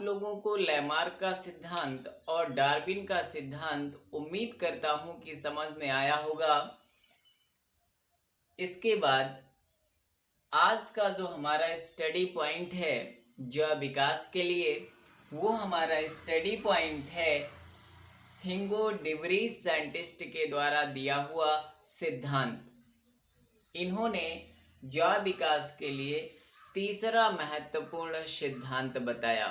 लोगों को लैमार्क का सिद्धांत और डार्विन का सिद्धांत उम्मीद करता हूं कि समझ में आया होगा। इसके बाद आज का जो हमारा स्टडी पॉइंट है जैव विकास के लिए, वो हमारा स्टडी पॉइंट है हिंगो डिब्रीज साइंटिस्ट के द्वारा दिया हुआ सिद्धांत। इन्होंने जैव विकास के लिए तीसरा महत्वपूर्ण सिद्धांत बताया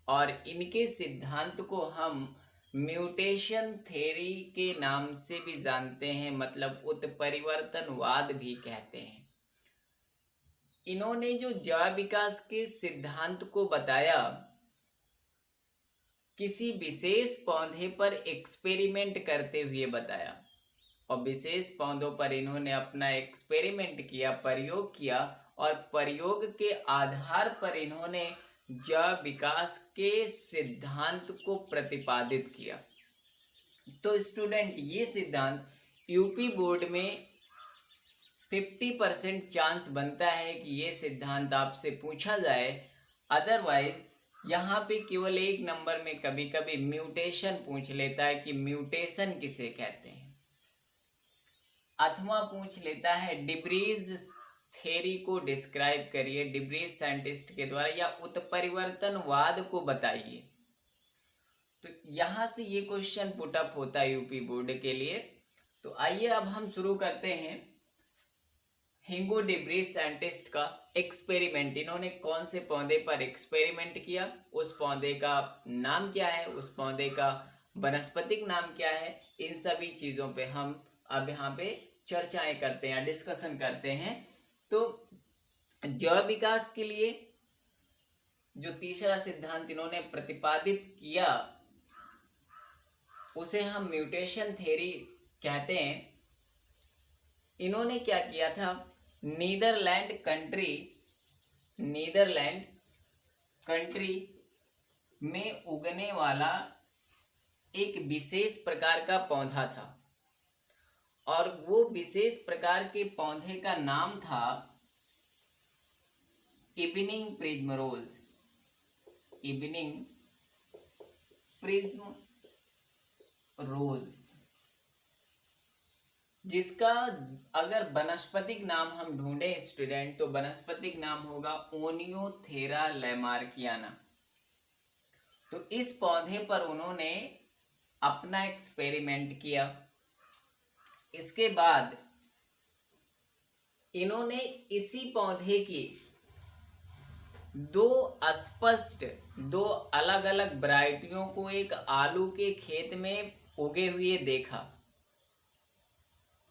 और इनके सिद्धांत को हम म्यूटेशन थ्योरी के नाम से भी जानते हैं, मतलब उत्परिवर्तनवाद भी कहते हैं। इन्होंने जो जैव विकास के सिद्धांत को बताया, किसी विशेष पौधे पर एक्सपेरिमेंट करते हुए बताया और विशेष पौधों पर इन्होंने अपना एक्सपेरिमेंट किया, प्रयोग किया और प्रयोग के आधार पर इन्होंने जैव विकास के सिद्धांत को प्रतिपादित किया। तो स्टूडेंट, ये सिद्धांत यूपी बोर्ड में 50% चांस बनता है कि ये सिद्धांत आपसे पूछा जाए। अदरवाइज यहाँ पे केवल एक नंबर में कभी कभी म्यूटेशन पूछ लेता है कि म्यूटेशन किसे कहते हैं, अथवा पूछ लेता है डिब्रीज थ्योरी को डिस्क्राइब करिए डिब्रीज साइंटिस्ट के द्वारा, या उत्परिवर्तनवाद को बताइए। तो यहाँ से ये क्वेश्चन पुट अप होता है यूपी बोर्ड के लिए। तो आइए अब हम शुरू करते हैं हिंगो डिब्रीज साइंटिस्ट का एक्सपेरिमेंट। इन्होंने कौन से पौधे पर एक्सपेरिमेंट किया, उस पौधे का नाम क्या है, उस पौधे का वनस्पतिक नाम क्या है, इन सभी चीज़ों पे हम अब यहाँ पे चर्चाएं करते हैं, डिस्कशन करते हैं। तो जैव विकास के लिए जो तीसरा सिद्धांत इन्होंने प्रतिपादित किया उसे हम म्यूटेशन थ्योरी कहते हैं। इन्होंने क्या किया था, नीदरलैंड कंट्री में उगने वाला एक विशेष प्रकार का पौधा था और वो विशेष प्रकार के पौधे का नाम था इवनिंग प्रिज्म रोज, जिसका अगर वनस्पतिक नाम हम ढूंढे स्टूडेंट तो वनस्पतिक नाम होगा ओनियोथेरा लैमार्कियाना। तो इस पौधे पर उन्होंने अपना एक्सपेरिमेंट किया। इसके बाद इन्होंने इसी पौधे की दो अलग अलग वैरायटियों को एक आलू के खेत में उगे हुए देखा।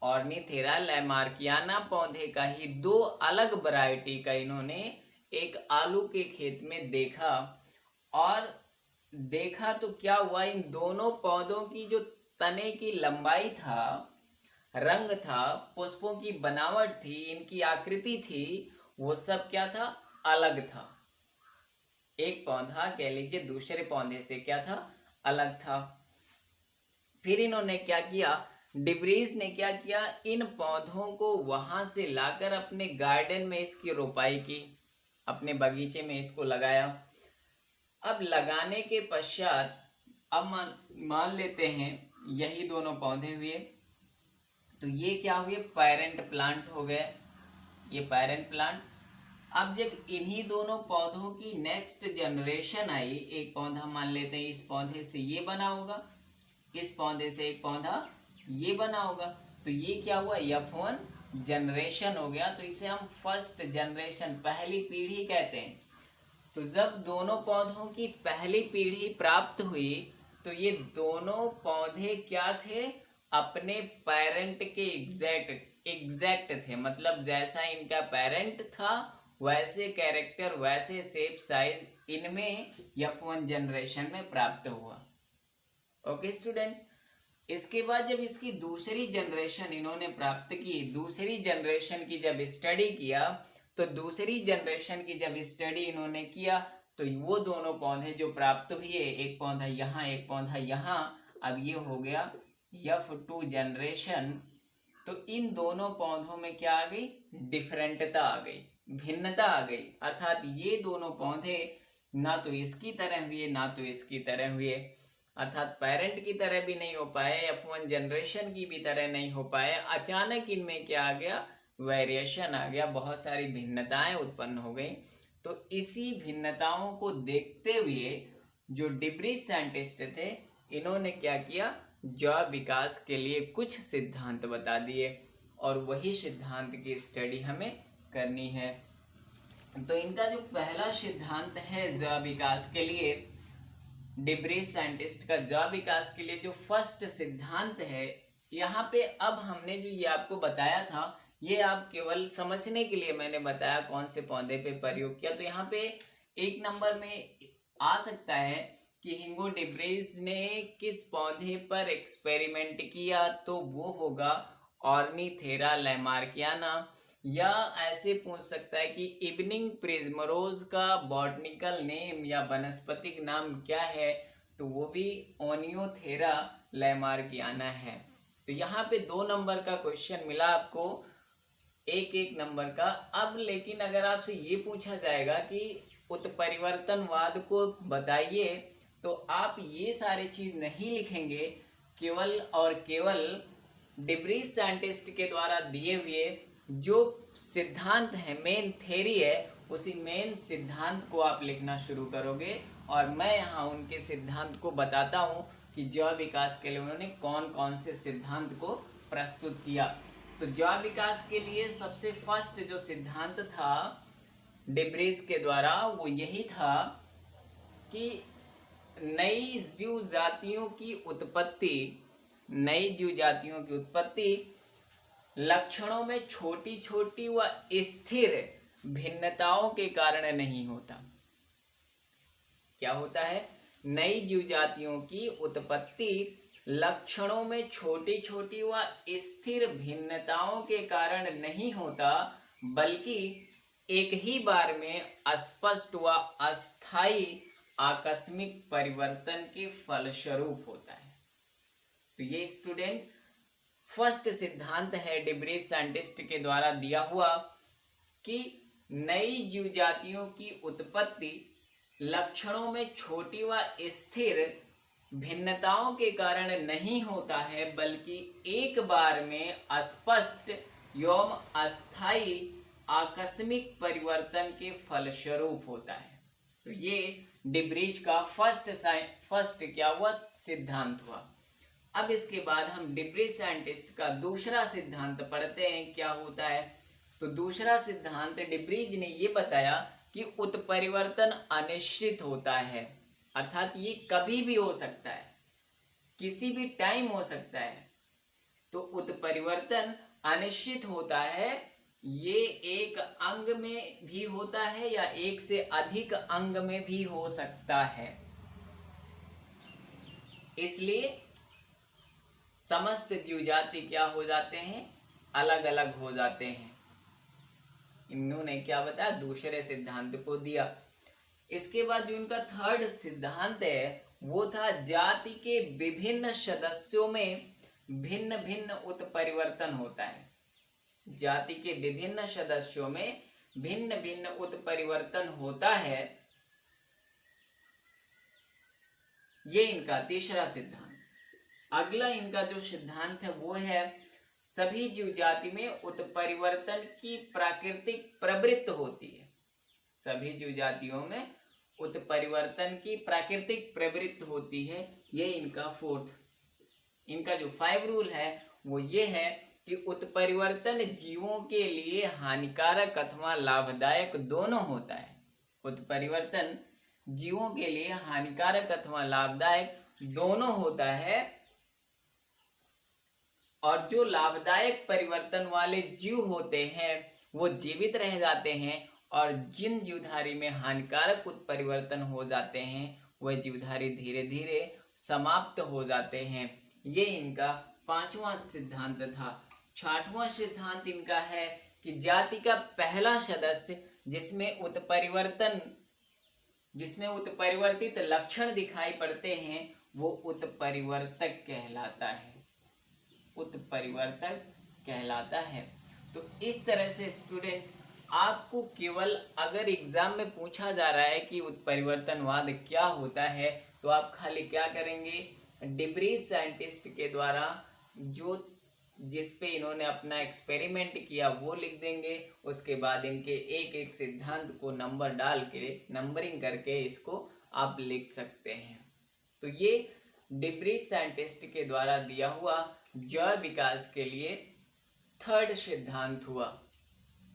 ऑर्निथेरा लैमार्कियाना पौधे का ही दो अलग वैरायटी का इन्होंने एक आलू के खेत में देखा और देखा तो क्या हुआ, इन दोनों पौधों की जो तने की लंबाई था, रंग था, पुष्पों की बनावट थी, इनकी आकृति थी, वो सब क्या था, अलग था। एक पौधा कह लीजिए दूसरे पौधे से क्या था, अलग था। फिर इन्होंने क्या किया, डिब्रीज ने क्या किया, इन पौधों को वहां से लाकर अपने गार्डन में इसकी रोपाई की, अपने बगीचे में इसको लगाया। अब लगाने के पश्चात अब मान लेते हैं यही दोनों पौधे हुए, तो ये क्या हुए, पेरेंट प्लांट हो गए, ये पेरेंट प्लांट। अब जब इन्हीं दोनों पौधों की नेक्स्ट जनरेशन आई, एक पौधा मान लेते हैं इस पौधे से ये बना होगा, इस पौधे से एक पौधा ये बना होगा, तो ये क्या हुआ, F1 जनरेशन हो गया। तो इसे हम फर्स्ट जनरेशन, पहली पीढ़ी कहते हैं। तो जब दोनों पौधों की पहली पीढ़ी प्राप्त हुई तो ये दोनों पौधे क्या थे, अपने पेरेंट के एग्जैक्ट थे, मतलब जैसा इनका पेरेंट था वैसे कैरेक्टर, वैसे शेप, साइज इनमें F1 जनरेशन में प्राप्त हुआ। ओके स्टूडेंट, इसके बाद जब इसकी दूसरी जनरेशन इन्होंने प्राप्त की, दूसरी जनरेशन की जब स्टडी किया, तो दूसरी जनरेशन की जब स्टडी इन्होंने किया तो वो दोनों पौधे जो प्राप्त हुए, एक पौधा यहाँ एक पौधा यहाँ, अब ये हो गया F2 जनरेशन। तो इन दोनों पौधों में क्या आ गई, डिफरेंटता आ गई, भिन्नता आ गई, अर्थात ये दोनों पौधे ना तो इसकी तरह हुए ना तो इसकी तरह हुए, अर्थात पेरेंट की तरह भी नहीं हो पाए, F1 जनरेशन की भी तरह नहीं हो पाए। अचानक इनमें क्या आ गया, वेरिएशन आ गया, बहुत सारी भिन्नताएं उत्पन्न हो गई। तो इसी भिन्नताओं को देखते हुए जो डिब्रीज साइंटिस्ट थे, इन्होंने क्या किया, जैव विकास के लिए कुछ सिद्धांत बता दिए और वही सिद्धांत की स्टडी हमें करनी है। तो इनका जो पहला सिद्धांत है जैव विकास के लिए, डिब्रीज साइंटिस्ट का जैव विकास के लिए जो फर्स्ट सिद्धांत है, यहाँ पे अब हमने जो ये आपको बताया था, ये आप केवल समझने के लिए मैंने बताया कौन से पौधे पे प्रयोग किया। तो यहाँ पे एक नंबर में आ सकता है कि हिंगो डिब्रीज ने किस पौधे पर एक्सपेरिमेंट किया, तो वो होगा ऑर्निथेरा लैमार्कियाना। या ऐसे पूछ सकता है कि इवनिंग प्रिज्मरोज का बॉटनिकल नेम या वनस्पतिक नाम क्या है, तो वो भी ओनियोथेरा लैमार्कियाना है। तो यहाँ पे 2 नंबर का क्वेश्चन मिला आपको, एक नंबर का। अब लेकिन अगर आपसे ये पूछा जाएगा कि उत्परिवर्तनवाद को बताइए, तो आप ये सारे चीज नहीं लिखेंगे, केवल और केवल डिब्रीज साइंटिस्ट के द्वारा दिए हुए जो सिद्धांत है, मेन थ्योरी है, उसी मेन सिद्धांत को आप लिखना शुरू करोगे। और मैं यहाँ उनके सिद्धांत को बताता हूँ कि जैव विकास के लिए उन्होंने कौन कौन से सिद्धांत को प्रस्तुत किया। तो जैव विकास के लिए सबसे फर्स्ट जो सिद्धांत था डिब्रीज के द्वारा, वो यही था कि नई जीव जातियों की उत्पत्ति लक्षणों में छोटी छोटी व स्थिर भिन्नताओं के कारण नहीं होता। क्या होता है, नई जीव जातियों की उत्पत्ति लक्षणों में छोटी छोटी व स्थिर भिन्नताओं के कारण नहीं होता, बल्कि एक ही बार में स्पष्ट व अस्थायी आकस्मिक परिवर्तन के फलस्वरूप होता है। तो ये स्टूडेंट फर्स्ट सिद्धांत है डिब्रीज साइंटिस्ट के द्वारा दिया हुआ कि नई जीव जातियों की उत्पत्ति लक्षणों में छोटी व स्थिर भिन्नताओं के कारण नहीं होता है, बल्कि एक बार में स्पष्ट एवं अस्थायी आकस्मिक परिवर्तन के फलस्वरूप होता है। तो ये डिब्रीज का फर्स्ट क्या हुआ, सिद्धांत हुआ। अब इसके बाद हम डिब्रीज साइंटिस्ट का दूसरा सिद्धांत पढ़ते हैं, क्या होता है। तो दूसरा सिद्धांत डिब्रीज ने ये बताया कि उत्परिवर्तन अनिश्चित होता है, अर्थात ये कभी भी हो सकता है, किसी भी टाइम हो सकता है। तो उत्परिवर्तन अनिश्चित होता है, ये एक अंग में भी होता है या एक से अधिक अंग में भी हो सकता है। इसलिए समस्त जीव जाति क्या हो जाते हैं, अलग अलग हो जाते हैं। इन्होंने क्या बताया, दूसरे सिद्धांत को दिया। इसके बाद जो इनका थर्ड सिद्धांत है, वो था जाति के विभिन्न सदस्यों में भिन्न भिन्न उत्परिवर्तन होता है। जाति के विभिन्न सदस्यों में भिन्न भिन्न उत्परिवर्तन होता है, ये इनका तीसरा सिद्धांत। अगला इनका जो सिद्धांत है वो है सभी जीव जाति में उत्परिवर्तन की प्राकृतिक प्रवृत्ति होती है। सभी जीव जातियों में उत्परिवर्तन की प्राकृतिक प्रवृत्ति होती है, ये इनका फोर्थ। इनका जो 5 रूल है वो ये है कि उत्परिवर्तन जीवों के लिए हानिकारक अथवा लाभदायक दोनों होता है। उत्परिवर्तन जीवों के लिए हानिकारक अथवा लाभदायक दोनों होता है, और जो लाभदायक परिवर्तन वाले जीव होते हैं वो जीवित रह जाते हैं, और जिन जीवधारी में हानिकारक उत्परिवर्तन हो जाते हैं वह जीवधारी धीरे धीरे समाप्त हो जाते हैं। ये इनका 5वां सिद्धांत था। 6वां सिद्धांत इनका है कि जाति का पहला सदस्य जिसमें उत्परिवर्तित लक्षण दिखाई पड़ते हैं वो उत्परिवर्तक कहलाता है। उत्परिवर्तक कहलाता है। तो इस तरह से स्टूडेंट आपको केवल अगर एग्जाम में पूछा जा रहा है कि उत्परिवर्तनवाद क्या होता है, तो आप खाली क्या करेंगे, डिब्रीज साइंटिस्ट के द्वारा जो जिस पे इन्होंने अपना एक्सपेरिमेंट किया वो लिख देंगे। उसके बाद इनके एक एक सिद्धांत को नंबर डाल के नंबरिंग करके इसको आप लिख सकते हैं। तो ये डिब्रीज साइंटिस्ट के द्वारा दिया हुआ जैव विकास के लिए थर्ड सिद्धांत हुआ।